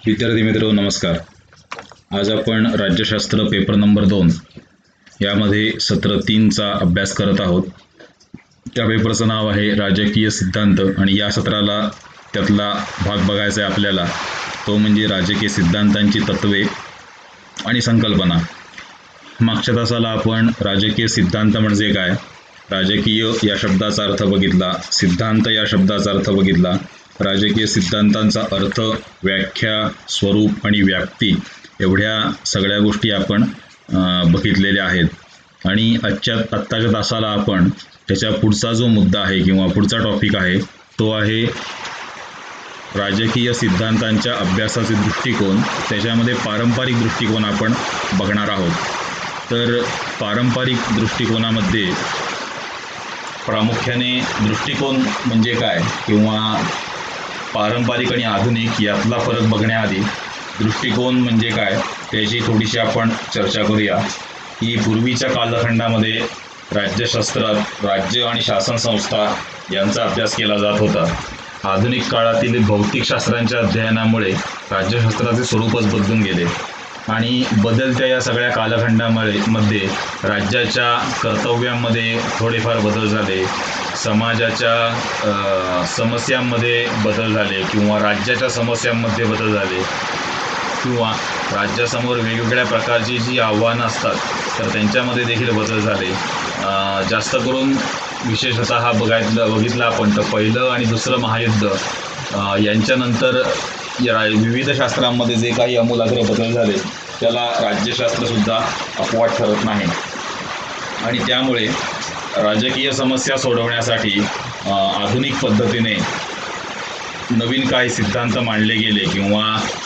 विद्यार्थी मित्र नमस्कार. आज आपण राज्यशास्त्र पेपर नंबर 2 यामध्ये सत्र 3चा अभ्यास करत आहोत. त्या पेपरचं नाव आहे राजकीय सिद्धांत आणि या सत्राला त्यातला भाग बघायचा आहे आपल्याला, तो म्हणजे राजकीय सिद्धांतांची तत्वे आणि संकल्पना. मागच्या तासाला आपण राजकीय सिद्धांत म्हणजे काय, राजकीय या शब्दाचा अर्थ बघितला, सिद्धांत या शब्दाचा अर्थ बघितला, राजकीय सिद्धांतांचा अर्थ, व्याख्या, स्वरूप आणि व्याप्ती एवढ्या सगळ्या गोष्टी आपण बघितलेल्या आहेत. आणि आत्ताच्या तासाला आपण त्याच्या पुढचा जो मुद्दा आहे किंवा पुढचा टॉपिक आहे तो आहे राजकीय सिद्धांतांच्या अभ्यासाचे दृष्टिकोन. त्याच्यामध्ये पारंपरिक दृष्टिकोन आपण बघणार आहोत. तर पारंपरिक दृष्टिकोनामध्ये प्रामुख्याने दृष्टिकोन म्हणजे काय किंवा पारंपरिक आणि आधुनिक यातला फरक बघण्याआधी दृष्टिकोन म्हणजे काय त्याची थोडीशी आपण चर्चा करूया. की पूर्वीच्या कालखंडामध्ये राज्यशास्त्रात राज्य आणि शासन संस्था यांचा अभ्यास केला जात होता. आधुनिक काळातील भौतिकशास्त्रांच्या अध्ययनामुळे राज्यशास्त्राचे स्वरूपच बदलून गेले आणि बदलत्या या सगळ्या कालखंडामध्ये राज्याच्या कर्तव्यांमध्ये थोडेफार बदल झाले, समाजाच्या समस्यांमध्ये बदल झाले किंवा राज्याच्या समस्यांमध्ये बदल झाले किंवा राज्यासमोर वेगवेगळ्या प्रकारची जी आव्हानं असतात तर त्यांच्यामध्ये देखील बदल झाले. जास्त करून विशेषतः हा बघितलं आपण तर पहिलं आणि दुसरं महायुद्ध यांच्यानंतर विविध शास्त्रांमध्ये जे काही आमूलाग्र बदल झाले त्याला राज्यशास्त्रसुद्धा अपवाद ठरत नाही. आणि त्यामुळे राजकीय समस्या सोडवण्यासाठी आधुनिक पद्धतीने नवीन काही सिद्धांत मांडले गेले किंवा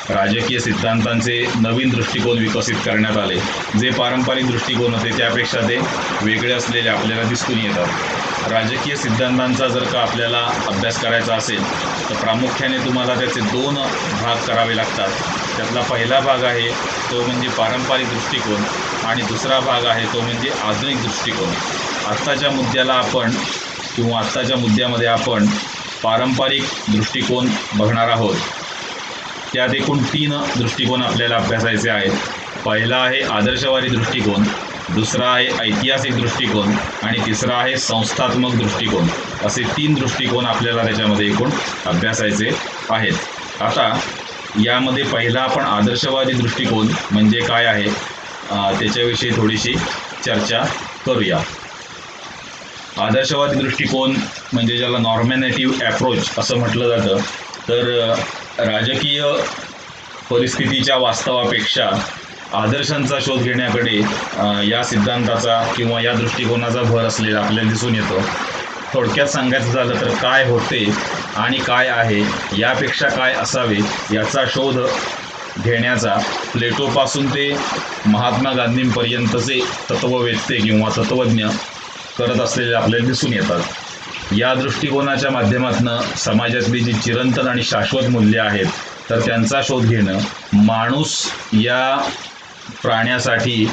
राजकीय सिद्धांतांचे नवीन दृष्टिकोन विकसित करण्यात आले. जे पारंपरिक दृष्टिकोन होते त्यापेक्षा ते वेगळे असलेले आपल्याला दिसून येतात. राजकीय सिद्धांतांचा जर का आपल्याला अभ्यास करायचा असेल तर प्रामुख्याने तुम्हाला त्याचे 2 भाग करावे लागतात. त्यातला पहिला भाग आहे तो म्हणजे पारंपरिक दृष्टिकोन आणि दुसरा भाग आहे तो म्हणजे आधुनिक दृष्टिकोन. आत्ताच्या मुद्द्यामध्ये आपण पारंपरिक दृष्टिकोन बघणार आहोत. त्यात एकूण 3 दृष्टिकोन आपल्याला अभ्यासायचे आहेत. पहिला आहे आदर्शवादी दृष्टिकोन, दुसरा आहे ऐतिहासिक दृष्टिकोन आणि तिसरा आहे संस्थात्मक दृष्टिकोन. असे 3 दृष्टिकोन आपल्याला त्याच्यामध्ये एकूण अभ्यासायचे आहेत. आता यामध्ये पहिला आपण आदर्शवादी दृष्टिकोन म्हणजे काय आहे त्याच्याविषयी थोडीशी चर्चा करूया. आदर्शवादी दृष्टिकोन म्हणजे ज्याला नॉर्मॅटिव्ह ॲप्रोच असं म्हटलं जातं. तर राजकीय परिस्थितीच्या वास्तवापेक्षा आदर्शांचा शोध घेण्याकडे या सिद्धांताचा किंवा या दृष्टिकोनाचा भर असलेला आपल्याला दिसून येतो. थोडक्यात सांगायचं झालं तर काय होते आणि काय आहे यापेक्षा काय असावे याचा शोध घेण्याचा प्लेटोपासून ते महात्मा गांधींपर्यंतचे तत्त्ववेत्ते किंवा तत्त्वज्ञ करत असलेले आपल्याला दिसून येतात. या दृष्टिकोनाच्या माध्यमातून समाजातली जी चिरंतन आणि शाश्वत मूल्ये आहेत तर त्यांचा शोध घेणं, माणूस या प्राण्यासाठी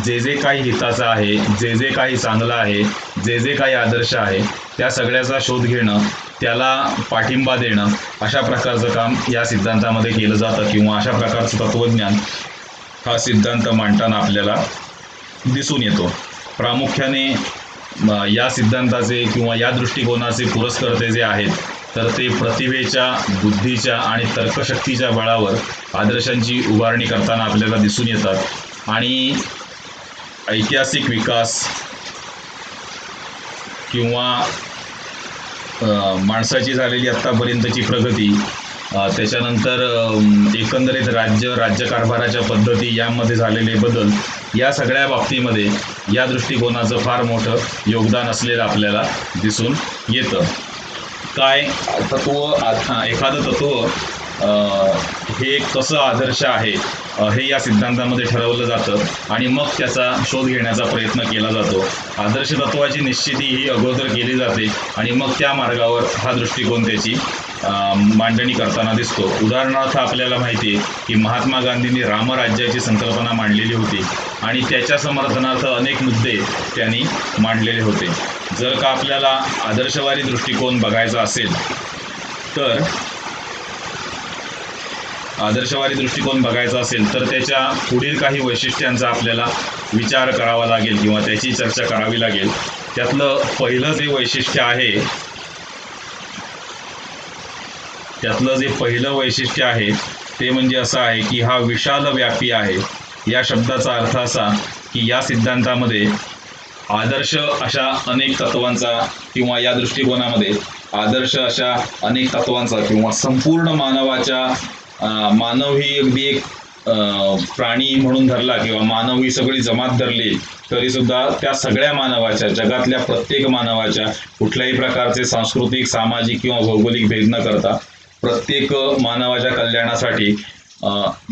जे जे काही हिताचं आहे, जे जे काही चांगलं आहे, जे जे काही आदर्श आहे त्या सगळ्याचा शोध घेणं, त्याला पाठिंबा देणं अशा प्रकारचं काम या सिद्धांतामध्ये केलं जातं किंवा अशा प्रकारचं तत्त्वज्ञान हा सिद्धांत मांडताना आपल्याला दिसून येतो. प्रामुख्याने या सिद्धांताचे किंवा या दृष्टिकोनाचे पुरस्कर्ते जे आहेत तर ते प्रतिभेच्या, बुद्धीच्या आणि तर्कशक्तीच्या बळावर आदर्शांची उभारणी करताना आपल्याला दिसून येतात. आणि ऐतिहासिक विकास किंवा माणसाची झालेली आत्तापर्यंतची प्रगती, त्याच्यानंतर एकंदरीत राज्यकारभाराच्या पद्धती यामध्ये झालेले बदल या सगळ्या बाबतीमध्ये या दृष्टिकोनाचं फार मोठं योगदान असलेलं आपल्याला दिसून येतं. काय एखादं तत्त्व हे कसं आदर्श आहे हे या सिद्धांतामध्ये ठरवलं जातं आणि मग त्याचा शोध घेण्याचा प्रयत्न केला जातो. आदर्श तत्त्वाची निश्चिती ही अगोदर केली जाते आणि मग त्या मार्गावर हा दृष्टिकोन त्याची मांडणी करताना दिसतो. उदाहरणार्थ आपल्याला माहिती आहे की महात्मा गांधींनी रामराज्याची संकल्पना मांडलेली होती आणि त्याच्या समर्थनार्थ अनेक मुद्दे त्यांनी मांडलेले होते. जर का आपल्याला आदर्शवादी दृष्टिकोन बघायचा असेल तर आदर्शवादी दृष्टिकोन बघायचा असेल तर त्याच्या पुढील काही वैशिष्ट्यांचा आपल्याला विचार करावा लागेल किंवा त्याची चर्चा करावी लागेल. त्यातलं पहिलं जे वैशिष्ट्य आहे ते म्हणजे असं आहे की हा विशालव्यापी आहे. या शब्दाचा अर्थ असा की या सिद्धांतामध्ये आदर्श अशा अनेक तत्वांचा किंवा या दृष्टिकोनामध्ये आदर्श अशा अनेक तत्वांचा किंवा संपूर्ण मानव ही अगदी एक प्राणी म्हणून धरला किंवा मानव ही सगळी जमात धरली तरी सुद्धा त्या सगळ्या मानवाच्या, जगातल्या प्रत्येक मानवाच्या कुठल्याही प्रकारचे सांस्कृतिक, सामाजिक किंवा भौगोलिक भेद न करता प्रत्येक मानवाच्या कल्याणासाठी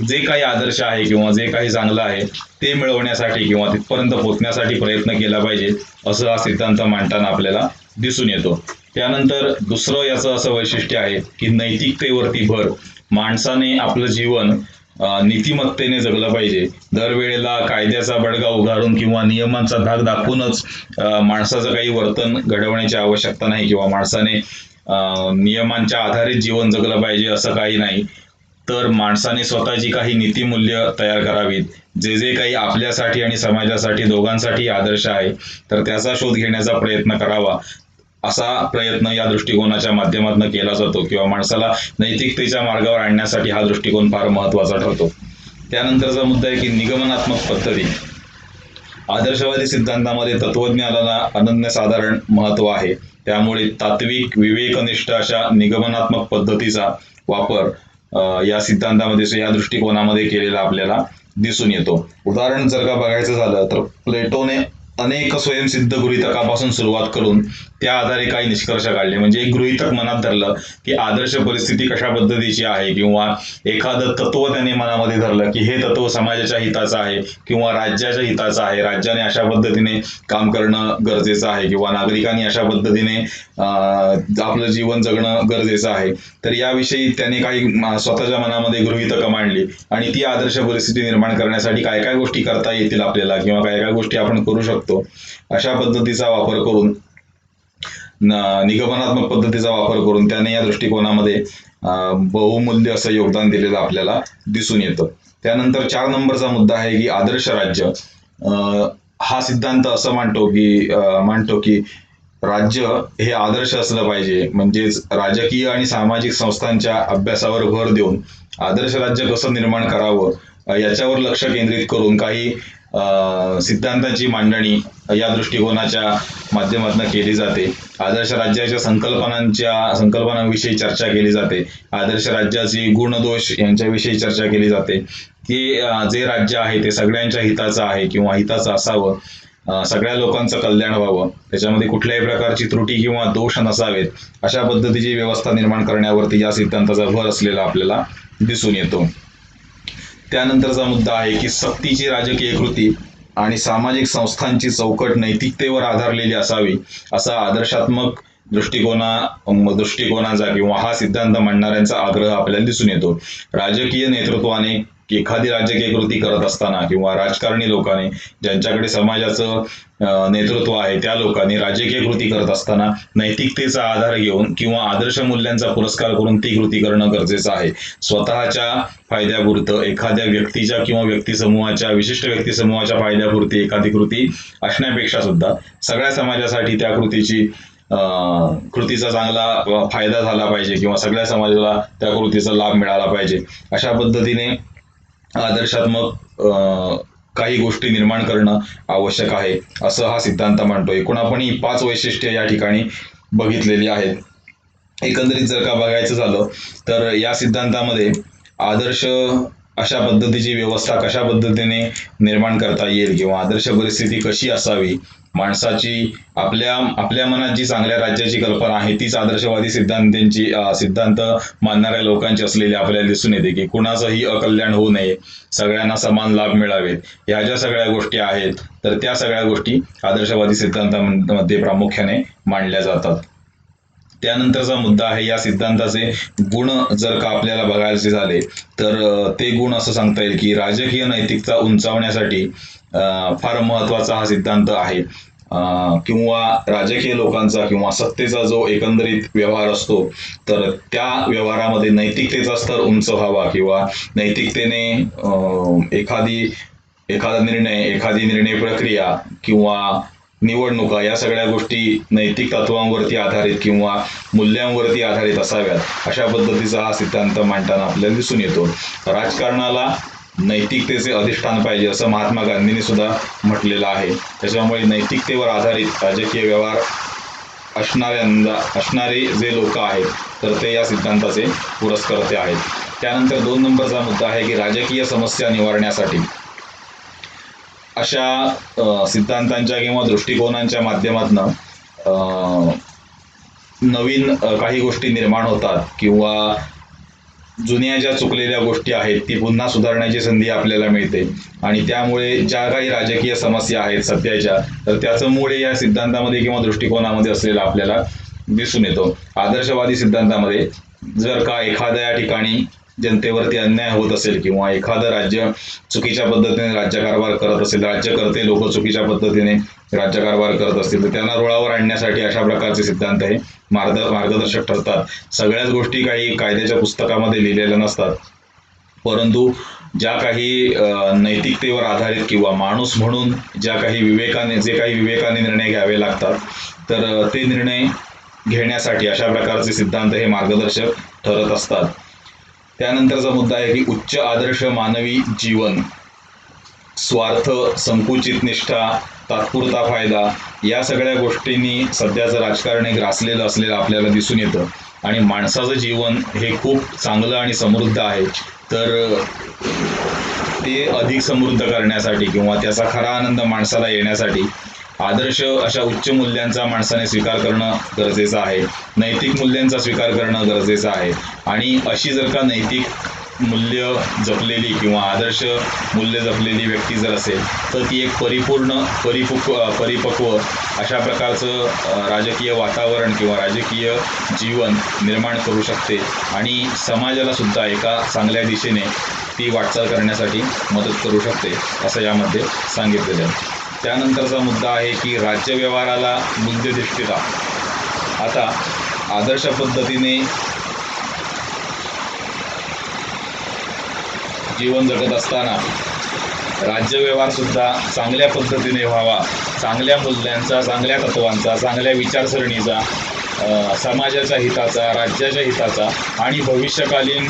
जे काही आदर्श आहे किंवा जे काही चांगलं आहे ते मिळवण्यासाठी किंवा तिथपर्यंत पोहोचण्यासाठी प्रयत्न केला पाहिजे असं हा सिद्धांत मांडताना आपल्याला दिसून येतो. त्यानंतर दुसरं याचं असं वैशिष्ट्य आहे की नैतिकतेवरती भर. माणसाने आपलं जीवन नीतिमत्तेने जगलं पाहिजे. दरवेळेला कायद्याचा बडगा उगारून किंवा नियमांचा धाक दाखवूनच माणसाचं काही वर्तन घडवण्याची आवश्यकता नाही किंवा माणसाने नियमांच्या आधारित जीवन जगलं पाहिजे असं काही नाही. तर माणसाने स्वतःची काही नीतिमूल्य तयार करावीत. जे काही आपल्यासाठी आणि समाजासाठी दोघांसाठी आदर्श आहे तर त्याचा शोध घेण्याचा प्रयत्न करावा. असा प्रयत्न या दृष्टिकोनाच्या माध्यमातून केला जातो किंवा माणसाला नैतिकतेच्या मार्गावर आणण्यासाठी हा दृष्टिकोन फार महत्वाचा ठरतो. त्यानंतरचा मुद्दा आहे की निगमनात्मक पद्धती. आदर्शवादी सिद्धांतामध्ये तत्वज्ञानाला अनन्यसाधारण महत्व आहे. त्यामुळे तात्विक, विवेकनिष्ठ अशा निगमनात्मक पद्धतीचा वापर या सिद्धांतामध्ये, या दृष्टिकोनामध्ये केलेला आपल्याला दिसून येतो. उदाहरण जर का बघायचं झालं तर प्लेटोने अनेक स्वयंसिद्ध गृहीतकापासून सुरुवात करून त्या आधारे काही निष्कर्ष काढले. म्हणजे एक गृहीतक मनात धरलं की आदर्श परिस्थिती कशा पद्धतीची आहे किंवा एखादं तत्व त्याने मनामध्ये धरलं की हे तत्व समाजाच्या हिताचं आहे किंवा राज्याच्या हिताचं आहे, राज्याने अशा पद्धतीने काम करणं गरजेचं आहे किंवा नागरिकांनी अशा पद्धतीने आपलं जीवन जगणं गरजेचं आहे. तर याविषयी त्याने काही स्वतःच्या मनामध्ये गृहीतकं मांडली आणि ती आदर्श परिस्थिती निर्माण करण्यासाठी काय काय गोष्टी करता येतील आपल्याला किंवा काय काय गोष्टी आपण करू शकतो अशा पद्धतीचा वापर करून, निगमनात्मक पद्धतीचा वापर करून त्याने या दृष्टिकोनामध्ये बहुमूल्य असं योगदान दिलेलं आपल्याला दिसून येतं. त्यानंतर 4 नंबरचा मुद्दा आहे की आदर्श राज्य. हा सिद्धांत असं मांडतो की राज्य हे आदर्श असलं पाहिजे. म्हणजेच राजकीय आणि सामाजिक संस्थांच्या अभ्यासावर भर देऊन आदर्श राज्य कसं निर्माण करावं याच्यावर लक्ष केंद्रित करून काही सिद्धांतांची मांडणी या दृष्टिकोनाच्या माध्यमातून केली जाते. आदर्श राज्याच्या संकल्पनांविषयी चर्चा केली जाते. आदर्श राज्याचे गुणदोष यांच्याविषयी चर्चा केली जाते की जे राज्य आहे ते सगळ्यांच्या हिताचं आहे किंवा हिताचं असावं, सगळ्या लोकांचं कल्याण व्हावं, त्याच्यामध्ये कुठल्याही प्रकारची त्रुटी किंवा दोष नसावेत, अशा पद्धतीची व्यवस्था निर्माण करण्यावरती या सिद्धांताचा भर असलेला आपल्याला दिसून येतो. त्यानंतरचा मुद्दा आहे की सक्तीची राजकीय कृती आणि सामाजिक संस्थांची चौकट नैतिकतेवर आधारलेली असावी असा आदर्शात्मक दृष्टिकोनाचा किंवा हा सिद्धांत मांडणाऱ्यांचा आग्रह आपल्याला दिसून येतो. राजकीय नेतृत्वाने एखादी राजकीय कृती करत असताना किंवा राजकारणी लोकांनी, ज्यांच्याकडे समाजाचं नेतृत्व आहे त्या लोकांनी राजकीय कृती करत असताना नैतिकतेचा आधार घेऊन किंवा आदर्श मूल्यांचा पुरस्कार करून ती कृती करणं गरजेचं आहे. स्वतःच्या फायद्यापुरतं एखाद्या व्यक्तीच्या किंवा विशिष्ट व्यक्तिसमूहाच्या फायद्यापुरती एखादी कृती असण्यापेक्षा सुद्धा सगळ्या समाजासाठी त्या कृतीचा चांगला फायदा झाला पाहिजे किंवा सगळ्या समाजाला त्या कृतीचा लाभ मिळाला पाहिजे, अशा पद्धतीने आदर्शात्मक काही गोष्टी निर्माण करणं आवश्यक आहे असं हा सिद्धांत मांडतो. एकूण आपण ही 5 वैशिष्ट्ये या ठिकाणी बघितलेली आहेत. एकंदरीत जर का बघायचं झालं तर या सिद्धांतामध्ये आदर्श अशा पद्धतीची व्यवस्था कशा पद्धतीने निर्माण करता येईल किंवा आदर्श परिस्थिती कशी असावी, माणसाची आपल्या मनात जी चांगल्या राज्याची कल्पना आहे तीच आदर्शवादी सिद्धांत मानणाऱ्या लोकांची असलेली आपल्याला दिसून येते की कुणाचंही अकल्याण होऊ नये, सगळ्यांना समान लाभ मिळावेत, ह्या ज्या सगळ्या गोष्टी आहेत तर त्या सगळ्या गोष्टी आदर्शवादी सिद्धांतामध्ये प्रामुख्याने मांडल्या जातात. त्यानंतरचा मुद्दा आहे या सिद्धांताचे गुण जर का आपल्याला बघायचे झाले तर ते गुण असं सांगता येईल की राजकीय नैतिकता उंचावण्यासाठी फार महत्वाचा हा सिद्धांत आहे. किंवा राजकीय लोकांचा किंवा सत्तेचा जो एकंदरीत व्यवहार असतो, तर त्या व्यवहारामध्ये नैतिकतेचा स्तर उंच व्हावा किंवा नैतिकतेने एखादी निर्णय प्रक्रिया किंवा निवडणुका या सगळ्या गोष्टी नैतिक तत्वांवरती आधारित किंवा मूल्यांवरती आधारित असाव्यात, अशा पद्धतीचा हा सिद्धांत मांडताना आपल्याला दिसून येतो. राजकारणाला नैतिकतेचे अधिष्ठान पाहिजे असं महात्मा गांधींनी सुद्धा म्हटलेलं आहे. त्याच्यामुळे नैतिकतेवर आधारित राजकीय व्यवहार असणारे जे लोक आहेत, तर ते या सिद्धांताचे पुरस्कर्ते आहेत. त्यानंतर 2 नंबरचा मुद्दा आहे की राजकीय समस्या निवारण्यासाठी अशा सिद्धांतांच्या किंवा दृष्टिकोनांच्या माध्यमातून नवीन काही गोष्टी निर्माण होतात किंवा जुन्या ज्या चुकलेल्या गोष्टी आहेत ती पुन्हा सुधारण्याची संधी आपल्याला मिळते आणि त्यामुळे ज्या काही राजकीय समस्या आहेत सध्याच्या, तर त्याचं मूळ या सिद्धांतामध्ये किंवा दृष्टिकोनामध्ये असलेला आपल्याला दिसून येतो. आदर्शवादी सिद्धांतामध्ये जर का एखाद्या ठिकाणी जनतेवरती अन्याय होत असेल किंवा एखादं राज्य चुकीच्या पद्धतीने राज्यकारभार करत असेल, राज्यकर्ते लोक चुकीच्या पद्धतीने राज्यकारभार करत असतील, तर त्यांना रुळावर आणण्यासाठी अशा प्रकारचे सिद्धांत हे मार्गदर्शक ठरतात. सगळ्याच गोष्टी काही कायद्याच्या पुस्तकामध्ये लिहिलेल्या नसतात, परंतु ज्या काही नैतिकतेवर आधारित किंवा माणूस म्हणून जे काही विवेकाने निर्णय घ्यावे लागतात, तर ते निर्णय घेण्यासाठी अशा प्रकारचे सिद्धांत हे मार्गदर्शक ठरत असतात. त्यानंतरचा मुद्दा आहे की उच्च आदर्श मानवी जीवन, स्वार्थ, संकुचित निष्ठा, तात्पुरता फायदा या सगळ्या गोष्टींनी सध्याचं राजकारण हे ग्रासलेलं असलेलं आपल्याला दिसून येतं आणि माणसाचं जीवन हे खूप चांगलं आणि समृद्ध आहे. तर ते अधिक समृद्ध करण्यासाठी किंवा त्याचा खरा आनंद माणसाला येण्यासाठी आदर्श अशा उच्च मूल्यांचा माणसाने स्वीकार करणं गरजेचं आहे. नैतिक मूल्यांचा स्वीकार करणं गरजेचं आहे आणि अशी जर का नैतिक मूल्य जपलेली किंवा आदर्श मूल्य जपलेली व्यक्ती जर असेल, तर ती एक परिपक्व अशा प्रकारचं राजकीय वातावरण किंवा राजकीय जीवन निर्माण करू शकते आणि समाजाला सुद्धा एका चांगल्या दिशेने ती वाटचाल करण्यासाठी मदत करू शकते, असं यामध्ये सांगितलेलं आहे. त्यानंतरचा मुद्दा आहे की राज्य व्यवहाराला मूल्यधिष्ठिता. आता आदर्श पद्धतीने जीवन जगत असताना राज्यव्यवहार सुद्धा चांगल्या पद्धतीने व्हावा, चांगल्या मूल्यांचा, चांगल्या तत्वांचा, चांगल्या विचारसरणीचा, समाजाच्या हिताचा, राज्याच्या हिताचा आणि भविष्यकालीन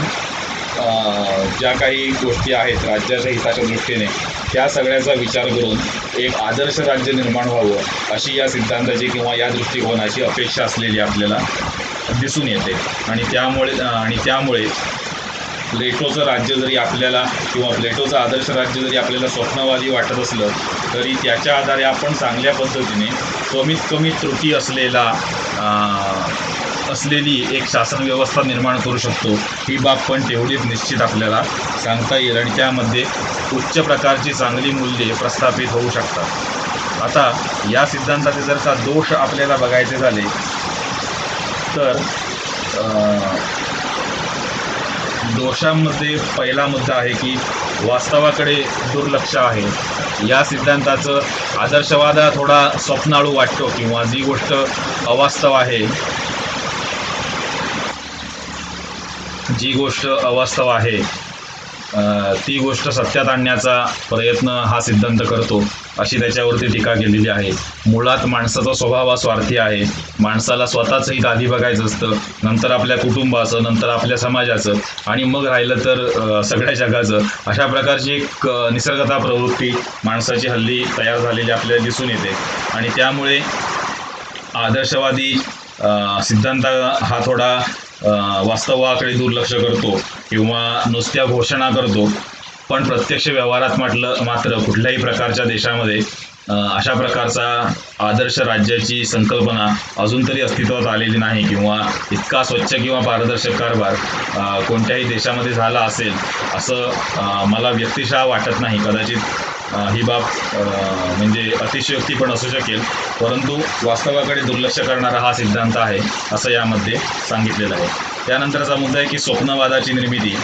ज्या काही गोष्टी आहेत राज्याच्या हिताच्या दृष्टीने, त्या सगळ्याचा विचार करून एक आदर्श राज्य निर्माण व्हावं, अशी या सिद्धांताची किंवा या दृष्टिकोनाची अपेक्षा असलेली आपल्याला दिसून येते. आणि त्यामुळे प्लेटोचं राज्य जरी आपल्याला किंवा प्लेटोचं आदर्श राज्य जरी आपल्याला स्वप्नवादी वाटत असलं, तरी त्याच्या आधारे आपण चांगल्या पद्धतीने कमीत कमी त्रुटी असलेली एक शासन व्यवस्था निर्माण करू शकतो, ही बाब पण तेवढीच निश्चित आपल्याला सांगता येईल आणि त्यामध्ये उच्च प्रकारची चांगली मूल्ये प्रस्थापित होऊ शकतात. आता या सिद्धांताचे जर का दोष आपल्याला बघायचे झाले, तर दोषांमध्ये पहिला मुद्दा आहे की वास्तवाकडे दुर्लक्ष आहे. या सिद्धांताचं आदर्शवाद हा थोडा स्वप्नाळू वाटतो किंवा जी गोष्ट अवास्तव आहे ती गोष्ट सत्यात आणण्याचा प्रयत्न हा सिद्धांत करतो, अशी त्याच्यावरती टीका केलेली आहे. मुळात माणसाचा स्वभाव हा स्वार्थी आहे. माणसाला स्वतःचं हित आधी बघायचं असतं, नंतर आपल्या कुटुंबाचं, नंतर आपल्या समाजाचं आणि मग राहिलं तर सगळ्या जगाचं. अशा प्रकारची एक निसर्गता प्रवृत्ती माणसाची हल्ली तयार झालेली आपल्याला दिसून येते आणि त्यामुळे आदर्शवादी सिद्धांत हा थोडा वास्तवाकडे दुर्लक्ष करतो किंवा नुसत्या घोषणा करतो, पण प्रत्यक्ष व्यवहारात मात्र कुठल्याही प्रकारच्या देशामध्ये अशा प्रकारचा आदर्श राज्याची संकल्पना अजून तरी अस्तित्वात आलेली नाही किंवा इतका स्वच्छ किंवा पारदर्शक कारभार कोणत्याही देशामध्ये झाला असेल असं मला व्यक्तिशः वाटत नाही. कदाचित ही बाब म्हणजे अतिशयोक्ती पण असू शकेल, परंतु वास्तवाकडे दुर्लक्ष करणारा हा सिद्धांत आहे, असं यामध्ये सांगितलेलं आहे. त्यानंतरचा मुद्दा आहे की स्वप्नवादाची निर्मिती.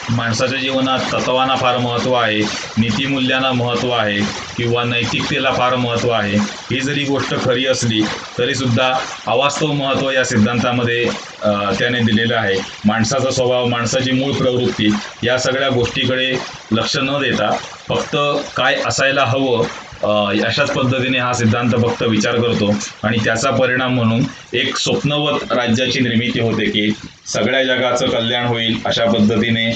माणसाच्या जीवनात तत्वांना फार महत्त्व आहे, नीतिमूल्यांना महत्त्व आहे किंवा नैतिकतेला फार महत्त्व आहे, ही जरी गोष्ट खरी असली तरीसुद्धा अवास्तव महत्त्व या सिद्धांतामध्ये त्याने दिलेलं आहे. माणसाचा स्वभाव, माणसाची मूळ प्रवृत्ती या सगळ्या गोष्टीकडे लक्ष न देता फक्त काय असायला हवं अशाच पद्धतीने हा सिद्धांत फक्त विचार करतो आणि त्याचा परिणाम म्हणून एक स्वप्नवत राज्याची निर्मिती होते की सगळ्या जगाचं कल्याण होईल अशा पद्धतीने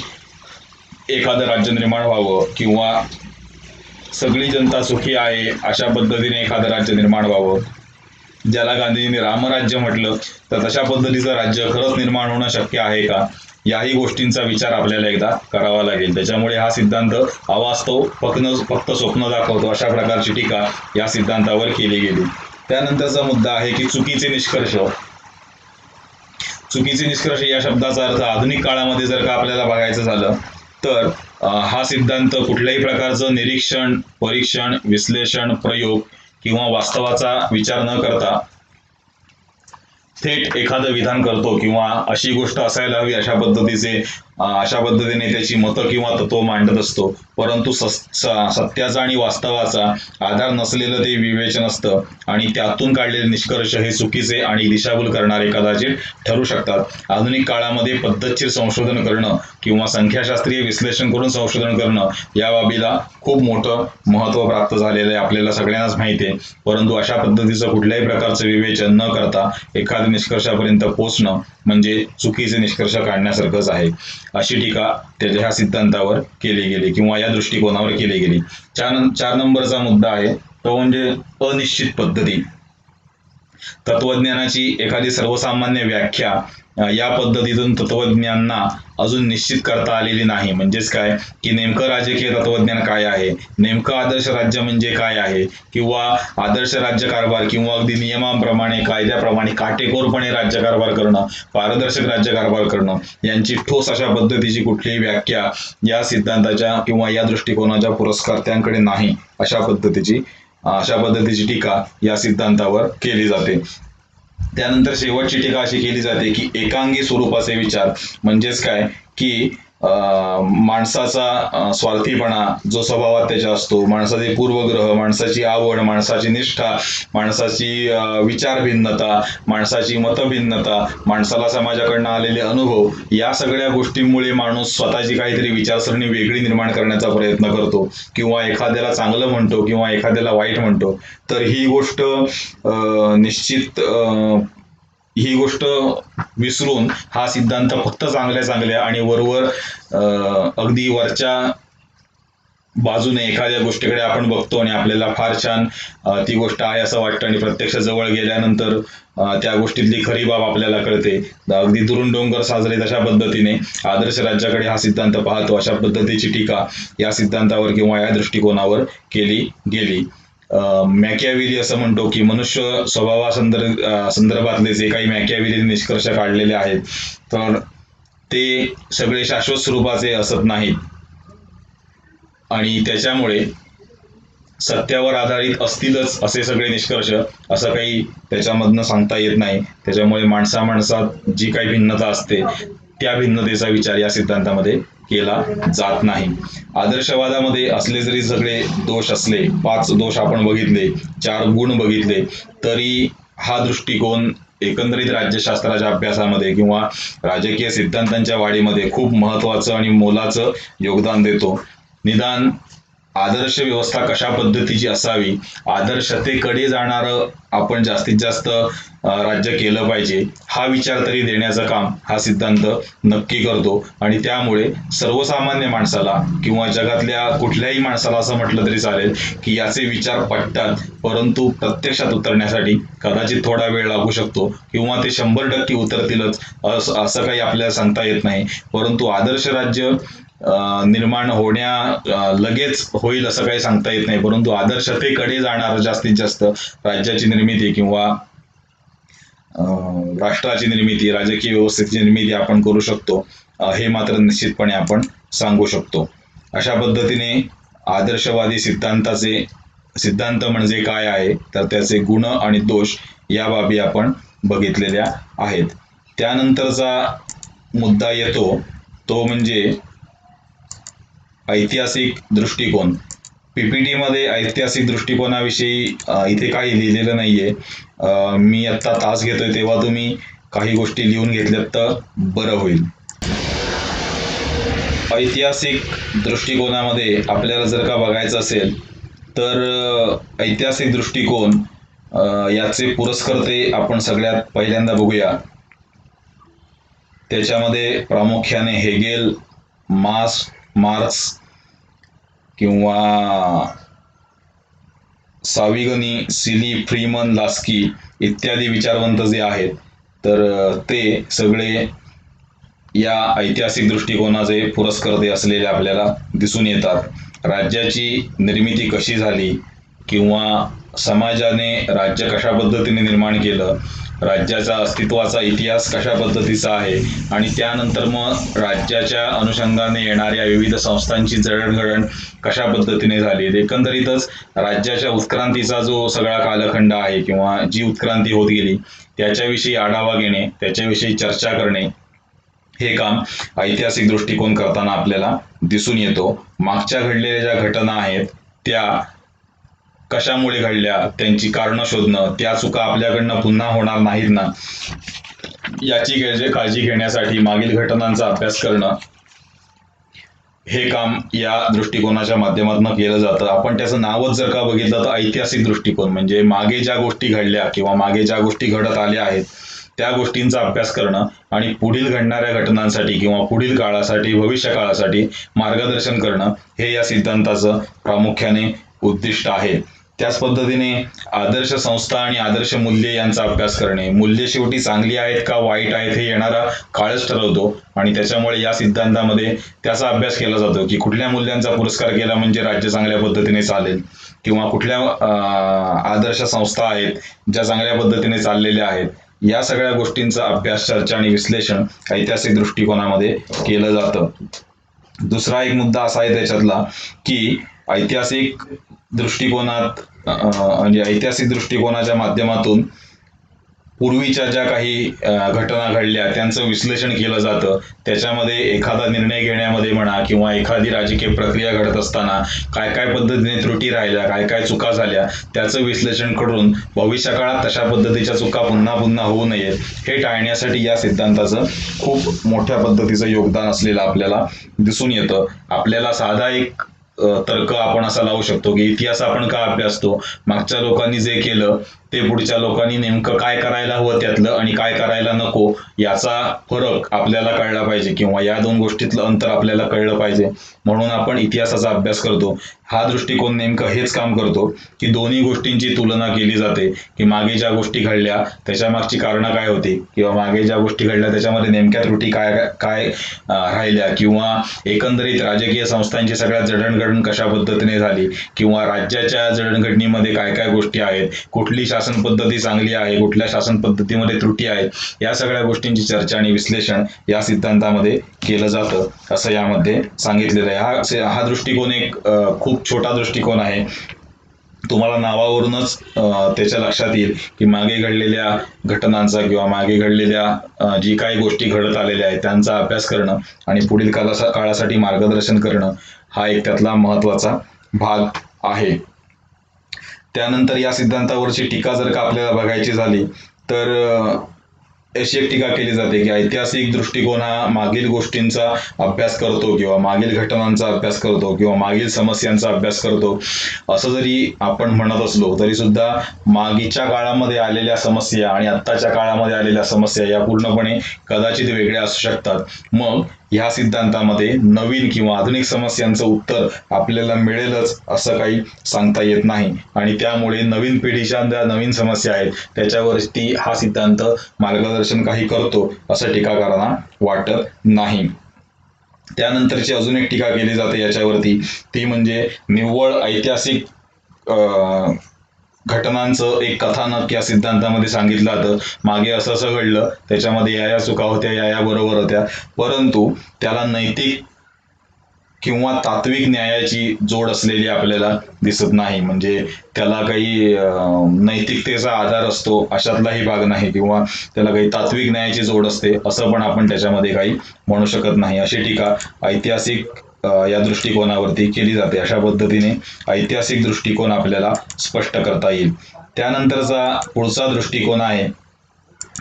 एखादं राज्य निर्माण व्हावं किंवा सगळी जनता सुखी आहे अशा पद्धतीने एखादं राज्य निर्माण व्हावं. ज्याला गांधीजींनी रामराज्य म्हटलं, तर तशा पद्धतीचं राज्य खरंच निर्माण होणं शक्य आहे का, याही गोष्टींचा विचार आपल्याला एकदा करावा लागेल. त्याच्यामुळे हा सिद्धांत अवास्तव, फक्त स्वप्न दाखवतो अशा प्रकारची टीका या सिद्धांतावर केली गेली. त्यानंतरचा मुद्दा आहे की चुकीचे निष्कर्ष. चुकीचे निष्कर्ष या शब्दाचा अर्थ आधुनिक काळामध्ये जर का आपल्याला बघायचं झालं तर हा सिद्धांत कुठल्याही प्रकारचं निरीक्षण, परीक्षण, विश्लेषण, प्रयोग किंवा वास्तवाचा विचार न करता थेट एखादं विधान करतो किंवा अशी गोष्ट असायला हवी अशा पद्धतीने त्याची मतं किंवा तत्व मांडत असतो. परंतु सत्याचा आणि वास्तवाचा आधार नसलेलं ते विवेचन असतं आणि त्यातून काढलेले निष्कर्ष हे चुकीचे आणि दिशाभूल करणारे कदाचित ठरू शकतात. आधुनिक काळामध्ये पद्धतशीर संशोधन करणं किंवा संख्याशास्त्रीय विश्लेषण करून संशोधन करणं या बाबीला खूप मोठं महत्त्व प्राप्त झालेलं आहे, आपल्याला सगळ्यांनाच माहिती आहे. परंतु अशा पद्धतीचं कुठल्याही प्रकारचं विवेचन न करता एखाद्या निष्कर्षापर्यंत पोहोचणं म्हणजे चुकीचे निष्कर्ष काढण्यासारखंच आहे, अशी टीका त्याच्या ह्या सिद्धांतावर केली गेली किंवा या दृष्टिकोनावर केली गेली. 4 नंबरचा मुद्दा आहे तो म्हणजे अनिश्चित पद्धती. तत्वज्ञानाची एखादी सर्वसामान्य व्याख्या या पद्धतीतून तत्वज्ञांना अजून निश्चित करता आलेली नाही. म्हणजेच काय की नेमकं राजकीय तत्वज्ञान काय आहे, नेमकं आदर्श राज्य म्हणजे काय आहे किंवा आदर्श राज्य कारभार किंवा अगदी नियमांप्रमाणे, कायद्याप्रमाणे काटेकोरपणे राज्यकारभार करणं, पारदर्शक राज्यकारभार करणं यांची ठोस अशा पद्धतीची कुठलीही व्याख्या या सिद्धांताच्या किंवा या दृष्टिकोनाच्या पुरस्कर्त्यांकडे नाही. अशा पद्धतीची टीका या सिद्धांतावर केली जाते. त्यानंतर शेवटची टीका अशी केली जाते की एकांगी स्वरूपाचे विचार. म्हणजेच काय की माणसाचा स्वार्थीपणा जो स्वभावात त्याच्या असतो, माणसाचे पूर्वग्रह, माणसाची आवड, माणसाची निष्ठा, माणसाची विचार भिन्नता, माणसाची मतभिन्नता, माणसाला समाजाकडनं आलेले अनुभव, या सगळ्या गोष्टींमुळे माणूस स्वतःची काहीतरी विचारसरणी वेगळी निर्माण करण्याचा प्रयत्न करतो किंवा एखाद्याला चांगलं म्हणतो किंवा एखाद्याला वाईट म्हणतो. तर ही गोष्ट विसरून हा सिद्धांत फक्त चांगल्या आणि वरवर अगदी वरच्या बाजूने एखाद्या गोष्टीकडे आपण बघतो आणि आपल्याला फार छान ती गोष्ट आहे असं वाटतं आणि प्रत्यक्ष जवळ गेल्यानंतर त्या गोष्टीतली खरी बाब आपल्याला कळते. अगदी दुरून डोंगर साजरे तशा पद्धतीने आदर्श राज्याकडे हा सिद्धांत पाहतो. अशा पद्धतीची टीका या सिद्धांतावर किंवा या दृष्टिकोनावर केली गेली. मॅकियावेली असं म्हणतो की मनुष्य संदर्भातले जे काही मॅकियावेली निष्कर्ष काढलेले आहेत तर ते सगळे शाश्वत स्वरूपाचे असत नाहीत आणि त्याच्यामुळे सत्यावर आधारित असतीलच असे सगळे निष्कर्ष असं काही त्याच्यामधनं सांगता येत नाही. त्याच्यामुळे माणसात जी काही भिन्नता असते त्या भिन्नतेचा विचार या सिद्धांतामध्ये केला जात नाही. आदर्शवादामध्ये असले जरी सगळे दोष असले, 5 दोष आपण बघितले, 4 गुण बघितले, तरी हा दृष्टिकोन एकंदरीत राज्यशास्त्राच्या अभ्यासामध्ये किंवा राजकीय सिद्धांतांच्या वाढीमध्ये खूप महत्त्वाचं आणि मोलाचं योगदान देतो. निदान आदर्श व्यवस्था कशा पद्धतीची असावी, आदर्शतेकडे जाणारं आपण जास्तीत जास्त राज्य केलं पाहिजे, हा विचार तरी देण्याचं काम हा सिद्धांत नक्की करतो आणि त्यामुळे सर्वसामान्य माणसाला किंवा जगातल्या कुठल्याही माणसाला असं म्हटलं तरी चालेल की याचे विचार पटतात, परंतु प्रत्यक्षात उतरण्यासाठी कदाचित थोडा वेळ लागू शकतो किंवा ते 100% उतरतीलच असं काही आपल्याला सांगता येत नाही. परंतु आदर्श राज्य निर्माण लगेच होईल असं काही सांगता येत नाही, परंतु आदर्शतेकडे जाणार जास्तीत जास्त राज्याची निर्मिती किंवा राष्ट्राची निर्मिती, राजकीय व्यवस्थेची निर्मिती आपण करू शकतो, हे मात्र निश्चितपणे आपण सांगू शकतो. अशा पद्धतीने आदर्शवादी सिद्धांत म्हणजे काय आहे तर त्याचे गुण आणि दोष या बाबी आपण बघितलेल्या आहेत. त्यानंतरचा मुद्दा येतो तो म्हणजे ऐतिहासिक दृष्टिकोन. पीपीटी मध्ये ऐतिहासिक दृष्टिकोनाविषयी इथे काही लिहिलेलं नाहीये. मी आत्ता तास घेतोय तेव्हा तुम्ही काही गोष्टी लिहून घेतल्यात तर बरं होईल. ऐतिहासिक दृष्टिकोनामध्ये आपल्याला जर का बघायचं असेल तर ऐतिहासिक दृष्टिकोन याचे पुरस्कर्ते आपण सगळ्यात पहिल्यांदा बघूया. त्याच्यामध्ये प्रामुख्याने हेगेल, मार्क्स किंवा साविगनी, सिली, फ्रीमन, लास्की इत्यादी विचारवंत जे आहेत तर ते सगळे या ऐतिहासिक दृष्टिकोनाचे पुरस्कर्ते असलेले आपल्याला दिसून येतात. राज्याची निर्मिती कशी झाली किंवा समाजाने राज्य कशा पद्धतीने निर्माण केलं, राज्याच्या अस्तित्वाचा इतिहास कशा पद्धतीचा आहे आणि त्यानंतर मग राज्याच्या अनुषंगाने येणाऱ्या विविध संस्थांची जडणघडण कशा पद्धतीने झाली, एकंदरीतच राज्याच्या उत्क्रांतीचा जो सगळा कालखंड आहे किंवा जी उत्क्रांती होत गेली त्याच्याविषयी आढावा घेणे, त्याच्याविषयी चर्चा करणे, हे काम ऐतिहासिक दृष्टिकोन करताना आपल्याला दिसून येतो. मागच्या घडलेल्या ज्या घटना आहेत त्या कशामुळे घडल्या, त्यांची कारणं शोधणं, त्या चुका आपल्याकडनं पुन्हा होणार नाहीत ना याची काळजी घेण्यासाठी मागील घटनांचा अभ्यास करणं, हे काम या दृष्टिकोनाच्या माध्यमातून केलं जातं. आपण त्याचं नावच जर का बघितलं तर ऐतिहासिक दृष्टिकोन म्हणजे मागे ज्या गोष्टी घडल्या किंवा मागे ज्या गोष्टी घडत आल्या आहेत त्या गोष्टींचा अभ्यास करणं आणि पुढील घडणाऱ्या घटनांसाठी किंवा पुढील काळासाठी, भविष्य काळासाठी मार्गदर्शन करणं, हे या सिद्धांताचं प्रामुख्याने उद्दिष्ट आहे. त्याच पद्धतीने आदर्श संस्था आणि आदर्श मूल्ये यांचा अभ्यास करणे. मूल्ये शेवटी चांगली आहेत का वाईट आहेत हे येणारा काळच ठरवतो आणि त्याच्यामुळे या सिद्धांतामध्ये त्याचा अभ्यास केला जातो की कुठल्या मूल्यांचा पुरस्कार केला म्हणजे राज्य चांगल्या पद्धतीने चालेल किंवा कुठल्या आदर्श संस्था आहेत ज्या चांगल्या पद्धतीने चाललेल्या आहेत. या सगळ्या गोष्टींचा अभ्यास, चर्चा आणि विश्लेषण ऐतिहासिक दृष्टिकोनामध्ये केलं जातं. दुसरा एक मुद्दा असा आहे त्याच्यातला की ऐतिहासिक दृष्टिकोनात म्हणजे ऐतिहासिक दृष्टिकोनाच्या माध्यमातून पूर्वीच्या ज्या काही घटना घडल्या त्यांचं विश्लेषण केलं जातं. त्याच्यामध्ये एखादा निर्णय घेण्यामध्ये म्हणा किंवा एखादी राजकीय प्रक्रिया घडत असताना काय काय पद्धतीने त्रुटी राहिल्या, काय काय चुका झाल्या त्याचं विश्लेषण करून भविष्य काळात तशा पद्धतीच्या चुका पुन्हा पुन्हा होऊ नयेत हे टाळण्यासाठी या सिद्धांताचं खूप मोठ्या पद्धतीचं योगदान असलेलं आपल्याला दिसून येतं. आपल्याला साधा एक तर्क आपण असा लावू शकतो की इतिहास आपण का अभ्यासतो, मागच्या लोकांनी जे केलं ते पुढच्या लोकांनी नेमकं काय करायला हवं त्यातलं आणि काय करायला नको याचा फरक आपल्याला कळला पाहिजे किंवा या दोन गोष्टीतलं अंतर आपल्याला कळलं पाहिजे म्हणून आपण इतिहासाचा अभ्यास करतो. हा दृष्टिकोन नेमकं हेच काम करतो की दोन्ही गोष्टींची तुलना केली जाते की मागे ज्या गोष्टी घडल्या त्याच्या मागची कारणं काय होती किंवा मागे ज्या गोष्टी घडल्या त्याच्यामध्ये नेमक्या त्रुटी काय काय राहिल्या किंवा एकंदरीत राजकीय संस्थांची सगळ्यात जडणघडण कशा पद्धतीने झाली किंवा राज्याच्या जडणघडणीमध्ये काय काय गोष्टी आहेत, कुठली शासन पद्धती चांगली आहे, कुठल्या शासन पद्धतीमध्ये त्रुटी आहेत, या सगळ्या गोष्टींची चर्चा आणि विश्लेषण या सिद्धांतामध्ये केलं जातं असं यामध्ये सांगितलेलं आहे. हा दृष्टिकोन एक खूप छोटा दृष्टिकोन आहे. तुम्हाला नावावरूनच त्याच्या लक्षात येईल की मागे घडलेल्या घटनांचा किंवा मागे घडलेल्या जी काही गोष्टी घडत आलेल्या आहेत त्यांचा अभ्यास करणं आणि पुढील काळासाठी मार्गदर्शन करणं हा एक त्यातला महत्वाचा भाग आहे. त्यानंतर या सिद्धांतावरची टीका जर का आपल्याला बघायची झाली तर अशी एक टीका केली जाते की ऐतिहासिक दृष्टिकोन हा मागील गोष्टींचा अभ्यास करतो किंवा मागील घटनांचा अभ्यास करतो किंवा मागील समस्यांचा अभ्यास करतो असं जरी आपण म्हणत असलो तरी सुद्धा मागीच्या काळामध्ये आलेल्या समस्या आणि आत्ताच्या काळामध्ये आलेल्या समस्या या पूर्णपणे कदाचित वेगळ्या असू शकतात. मग ह्या सिद्धांतामध्ये नवीन किंवा आधुनिक समस्यांचं उत्तर आपल्याला मिळेलच असं काही सांगता येत नाही आणि त्यामुळे नवीन पिढीच्या ज्या नवीन समस्या आहेत त्याच्यावरती हा सिद्धांत मार्गदर्शन काही करतो असं टीकाकारांना वाटत नाही. त्यानंतरची अजून एक टीका केली जाते याच्यावरती ती म्हणजे निव्वळ ऐतिहासिक घटनांचं एक कथानक या सिद्धांतामध्ये सांगितलं जातं. मागे असं असं घडलं, त्याच्यामध्ये या चुका होत्या, या बरोबर होत्या, परंतु त्याला नैतिक किंवा तात्विक न्यायाची जोड असलेली आपल्याला दिसत नाही. म्हणजे त्याला काही नैतिकतेचा आधार असतो अशातलाही भाग नाही किंवा त्याला काही तात्विक न्यायाची जोड असते असं पण आपण त्याच्यामध्ये काही म्हणू शकत नाही. अशी टीका ऐतिहासिक या दृष्टिकोनावरती केली जाते. अशा पद्धतीने ऐतिहासिक दृष्टिकोन आपल्याला स्पष्ट करता येईल. त्यानंतरचा पुढचा दृष्टिकोन आहे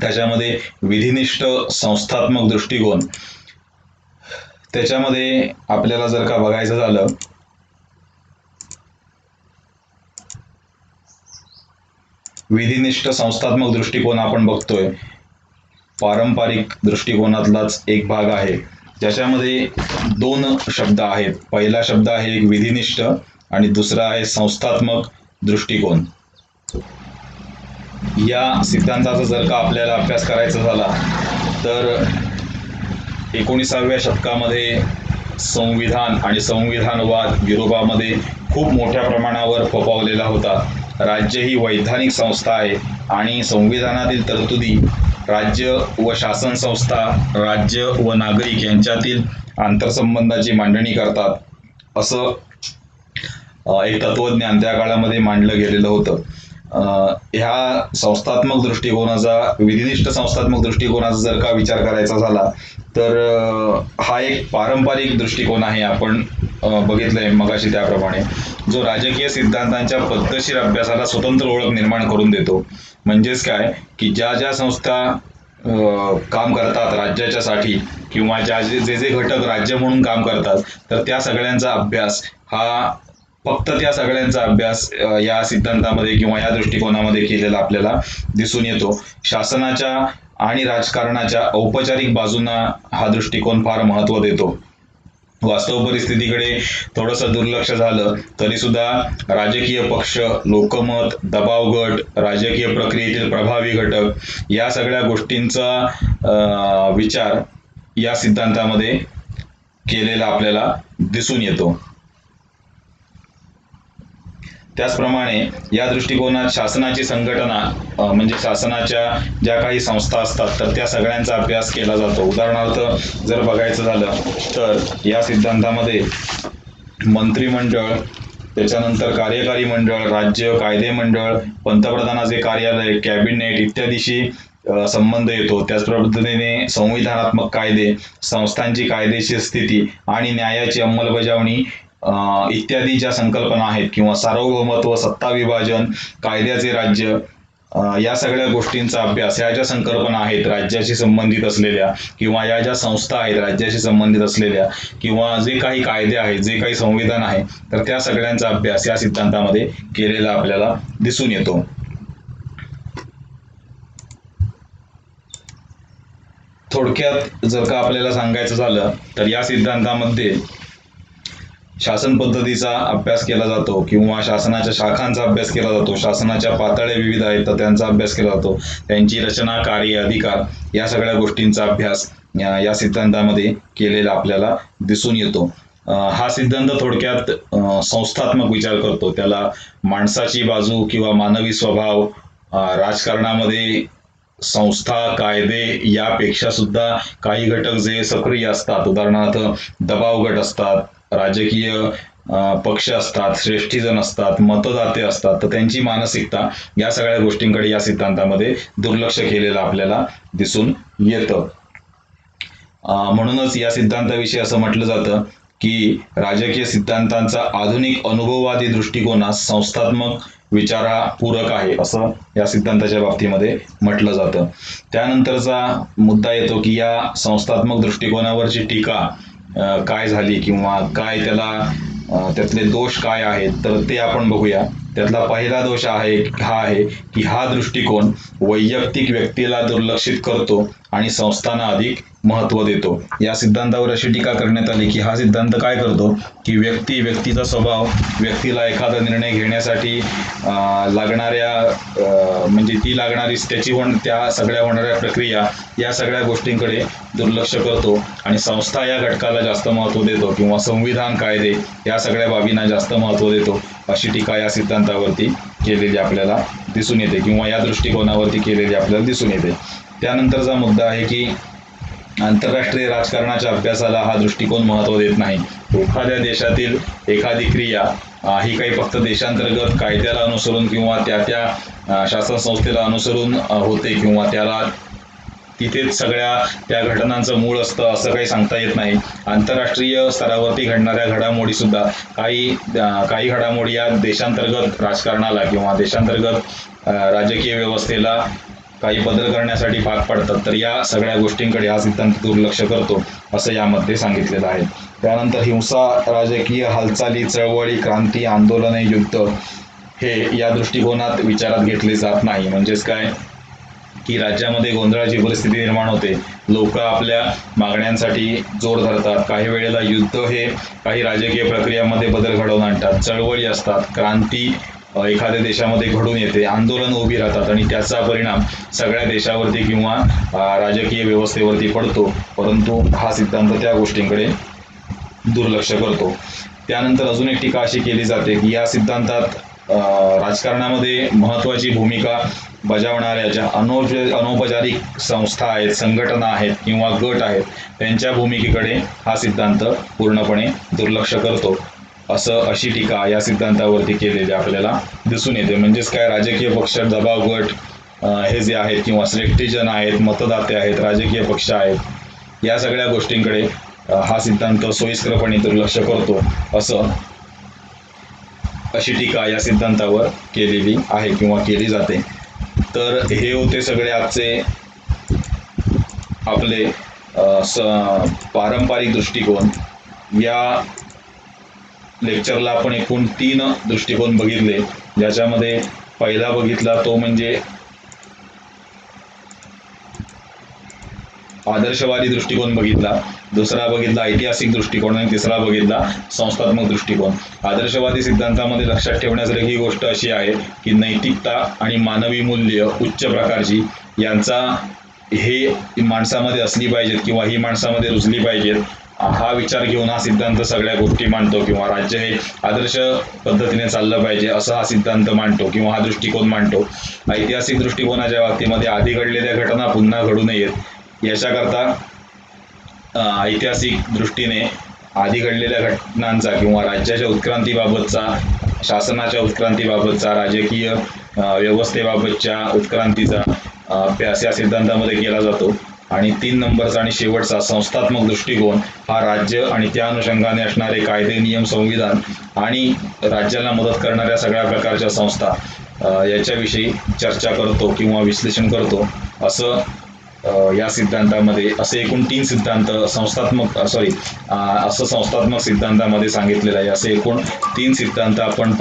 त्याच्यामध्ये विधिनिष्ठ संस्थात्मक दृष्टिकोन. त्याच्यामध्ये आपल्याला जर का बघायचं झालं विधिनिष्ठ संस्थात्मक दृष्टिकोन आपण बघतोय पारंपरिक दृष्टिकोनातलाच एक भाग आहे, ज्याच्यामध्ये दोन शब्द आहेत. पहिला शब्द आहे एक विधिनिष्ठ आणि दुसरा आहे संस्थात्मक दृष्टिकोन. या सिद्धांताचा जर का आपल्याला अभ्यास करायचा झाला तर 19व्या शतकामध्ये संविधान आणि संविधानवाद युरोपामध्ये खूप मोठ्या प्रमाणावर फोफावलेला होता. राज्य ही वैधानिक संस्था आहे आणि संविधानातील तरतुदी राज्य व शासन संस्था, राज्य व नागरिक यांच्यातील आंतरसंबंधाची मांडणी करतात, असं एक तत्वज्ञान त्या काळामध्ये मांडलं गेलेलं होतं. ह्या संस्थात्मक दृष्टिकोनाचा, विधिनिष्ठ संस्थात्मक दृष्टिकोनाचा जर का विचार करायचा झाला तर हा एक पारंपरिक दृष्टिकोन आहे. आपण बघितलंय मगाशी त्याप्रमाणे, जो राजकीय सिद्धांतांच्या पद्धतशीर अभ्यासाला स्वतंत्र ओळख निर्माण करून देतो. म्हणजेच काय की ज्या ज्या संस्था काम करतात राज्याच्यासाठी किंवा जे जे घटक राज्य म्हणून काम करतात, तर त्या सगळ्यांचा अभ्यास हा फक्त त्या सगळ्यांचा अभ्यास या सिद्धांतामध्ये किंवा या दृष्टिकोनामध्ये केलेला आपल्याला दिसून येतो. शासनाच्या आणि राजकारणाच्या औपचारिक बाजूंना हा दृष्टिकोन फार महत्त्व देतो. वास्तव परिस्थितीकडे थोडंसं दुर्लक्ष झालं तरी सुद्धा राजकीय पक्ष, लोकमत, दबाव गट, राजकीय प्रक्रियेतील प्रभावी घटक या सगळ्या गोष्टींचा विचार या सिद्धांतामध्ये केलेला आपल्याला दिसून येतो. त्याचप्रमाणे या दृष्टिकोनात शासनाची संघटना म्हणजे शासनाच्या ज्या काही संस्था असतात तर त्या सगळ्यांचा अभ्यास केला जातो. उदाहरणार्थ जर बघायचं झालं तर या सिद्धांतामध्ये मंत्रिमंडळ, त्याच्यानंतर कार्यकारी मंडळ, राज्य कायदे मंडळ, पंतप्रधानाचे कार्यालय, कॅबिनेट इत्यादीशी संबंध येतो. त्याच पद्धतीने संविधानात्मक कायदे, संस्थांची कायदेशीर स्थिती आणि न्यायाची अंमलबजावणी इत्यादी ज्या संकल्पना आहेत किंवा सार्वभौमत्व, सत्ता विभाजन, कायद्याचे राज्य या सगळ्या गोष्टींचा अभ्यास, या ज्या संकल्पना आहेत राज्याशी संबंधित असलेल्या किंवा या ज्या संस्था आहेत राज्याशी संबंधित असलेल्या किंवा जे काही कायदे आहेत, जे काही संविधान आहे, तर त्या सगळ्यांचा अभ्यास या सिद्धांतामध्ये केलेला आपल्याला दिसून येतो. थोडक्यात जर का आपल्याला सांगायचं झालं तर या सिद्धांतामध्ये शासन पद्धतीचा अभ्यास केला जातो किंवा शासनाच्या शाखांचा अभ्यास केला जातो. शासनाच्या पातळ्या विविध आहेत तर त्यांचा अभ्यास केला जातो. त्यांची रचना, कार्य, अधिकार या सगळ्या गोष्टींचा अभ्यास या सिद्धांतामध्ये केलेला आपल्याला दिसून येतो. हा सिद्धांत थोडक्यात संस्थात्मक विचार करतो. त्याला माणसाची बाजू किंवा मानवी स्वभाव, राजकारणामध्ये संस्था, कायदे यापेक्षा सुद्धा काही घटक जे सक्रिय असतात, उदाहरणार्थ दबाव गट असतात, राजकीय पक्ष असतात, श्रेष्ठीजन असतात, मतदाते असतात, तर त्यांची मानसिकता या सगळ्या गोष्टींकडे या सिद्धांतामध्ये दुर्लक्ष केलेलं आपल्याला दिसून येतं. म्हणूनच या सिद्धांताविषयी असं म्हटलं जातं की राजकीय सिद्धांतांचा आधुनिक अनुभववादी दृष्टिकोनास संस्थात्मक विचार हा पूरक आहे, असं या सिद्धांताच्या बाबतीमध्ये म्हटलं जातं. त्यानंतरचा मुद्दा येतो की या संस्थात्मक दृष्टिकोनावरची टीका काय झाली किंवा काय त्यातले दोष काय आहेत, तर ते आपण बघूया. त्यातला पहिला दोष हा आहे की हा दृष्टिकोन वैयक्तिक व्यक्तीला दुर्लक्षित करतो आणि संस्थांना अधिक महत्त्व देतो. या सिद्धांतावर अशी टीका करण्यात आली की हा सिद्धांत काय करतो की व्यक्तीचा स्वभाव, व्यक्तीला एखादा निर्णय घेण्यासाठी लागणाऱ्या म्हणजे ती लागणारी त्या सगळ्या होणाऱ्या प्रक्रिया या सगळ्या गोष्टींकडे दुर्लक्ष करतो आणि संस्था या घटकाला जास्त महत्त्व देतो किंवा संविधान, कायदे या सगळ्या बाबींना जास्त महत्त्व देतो, अशी टीका या सिद्धांतावरती केलेली आपल्याला दिसून येते किंवा या दृष्टिकोनावरती केलेली आपल्याला दिसून येते. त्यानंतरचा मुद्दा आहे की आंतरराष्ट्रीय राजकारणाच्या अभ्यासाला हा दृष्टिकोन महत्त्व देत नाही. एखाद्या देशातील एखादी क्रिया ही काही फक्त देशांतर्गत कायद्याला अनुसरून किंवा त्या शासन संस्थेला अनुसरून होते किंवा इथेच सगळ्या त्या घटनांचं मूळ असतं असं काही सांगता येत नाही. आंतरराष्ट्रीय स्तरावरती घडणाऱ्या घडामोडी सुद्धा काही घडामोडी या देशांतर्गत राजकारणाला किंवा देशांतर्गत राजकीय व्यवस्थेला काही बदल करण्यासाठी भाग पडतात. तर या सगळ्या गोष्टींकडे हा सिद्धांत दुर्लक्ष करतो असं यामध्ये सांगितलेलं आहे. त्यानंतर हिंसा, राजकीय हालचाली, चळवळी, क्रांती, आंदोलने, युद्ध हे या दृष्टिकोनात विचारात घेतले जात नाही. म्हणजेच काय की राज्यामध्ये गोंधळाची परिस्थिती निर्माण होते, लोक आपल्या मागण्यांसाठी जोर धरतात. काही वेळेला युद्ध हे काही राजकीय प्रक्रियामध्ये बदल घडवून आणतात, चळवळी असतात, क्रांती एखाद्या देशामध्ये घडून येते, आंदोलन उभी राहतात आणि त्याचा परिणाम सगळ्या देशावरती किंवा राजकीय व्यवस्थेवरती पडतो. परंतु हा सिद्धांत त्या गोष्टींकडे दुर्लक्ष करतो. त्यानंतर अजून एक टीका अशी केली जाते की या सिद्धांतात राजकारणामध्ये महत्त्वाची भूमिका बजावणाऱ्या ज्या अनौपचारिक संस्था आहेत, संघटना आहेत किंवा गट आहेत, त्यांच्या भूमिकेकडे हा सिद्धांत पूर्णपणे दुर्लक्ष करतो. अशी टीका या सिद्धांतावरती केलेली आपल्याला दिसून येते. म्हणजेच काय, राजकीय पक्ष, दबाव गट हे जे आहेत किंवा सिलेक्टिजन आहेत, मतदाते आहेत, राजकीय पक्ष आहेत, या सगळ्या गोष्टींकडे हा सिद्धांत सोयीस्करपणे दुर्लक्ष करतो अशी टीका या सिद्धांतावर केलेली आहे किंवा केली जाते. तर हे होते सगळे आजचे आपले पारंपरिक दृष्टिकोन. या लेक्चरला आपण एकूण 3 दृष्टिकोन बघितले, ज्याच्यामध्ये पहिला बघितला तो म्हणजे आदर्शवादी दृष्टिकोन बघितला, दुसरा बघितला ऐतिहासिक दृष्टिकोन आणि तिसरा बघितला संस्थात्मक दृष्टिकोन. आदर्शवादी सिद्धांतामध्ये लक्षात ठेवण्यासारखी ही गोष्ट अशी आहे की नैतिकता आणि मानवी मूल्य उच्च प्रकारची यांचा हे माणसामध्ये असली पाहिजेत किंवा ही माणसामध्ये रुजली पाहिजेत, हा विचार घेऊन हा सिद्धांत सगळ्या गोष्टी मांडतो. किंवा राज्य हे आदर्श पद्धतीने चाललं पाहिजे असं हा सिद्धांत मांडतो किंवा हा दृष्टिकोन मांडतो. ऐतिहासिक दृष्टिकोनाच्या बाबतीमध्ये आधी घडलेल्या घटना पुन्हा घडू नयेत याच्याकरता ऐतिहासिक दृष्टीने आधी घडलेल्या घटनांचा किंवा राज्याच्या उत्क्रांतीबाबतचा, शासनाच्या उत्क्रांतीबाबतचा, राजकीय व्यवस्थेबाबतच्या उत्क्रांतीचा अभ्यास या सिद्धांतामध्ये केला जातो. आणि 3 नंबरचा आणि शेवटचा संस्थात्मक दृष्टिकोन हा राज्य आणि त्या अनुषंगाने असणारे कायदे, नियम, संविधान आणि राज्याला मदत करणाऱ्या सगळ्या प्रकारच्या संस्था याच्याविषयी चर्चा करतो किंवा विश्लेषण करतो. असं या सिद्धांतामध्ये असे एकूण 3 सिद्धांत असं संस्थात्मक सिद्धांतामध्ये सांगितलेलं आहे. असे एकूण 3 सिद्धांत आपण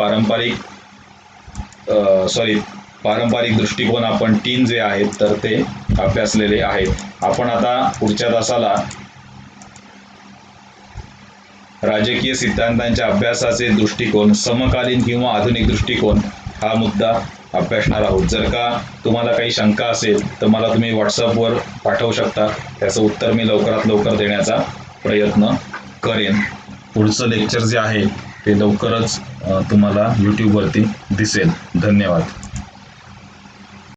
पारंपरिक दृष्टिकोन आपण 3 जे आहेत तर ते अभ्यासलेले आहेत. आपण आता पुढच्या तासाला राजकीय सिद्धांतांच्या अभ्यासाचे दृष्टिकोन, समकालीन किंवा आधुनिक दृष्टिकोन हा मुद्दा अभ्यासणार आहोत. जर का तुम्हाला काही शंका असेल तर मला तुम्ही व्हॉट्सअपवर पाठवू शकता, त्याचं उत्तर मी लवकरात लवकर देण्याचा प्रयत्न करेन. पुढचं लेक्चर जे आहे ते लवकरच तुम्हाला यूट्यूबवरती दिसेल. धन्यवाद.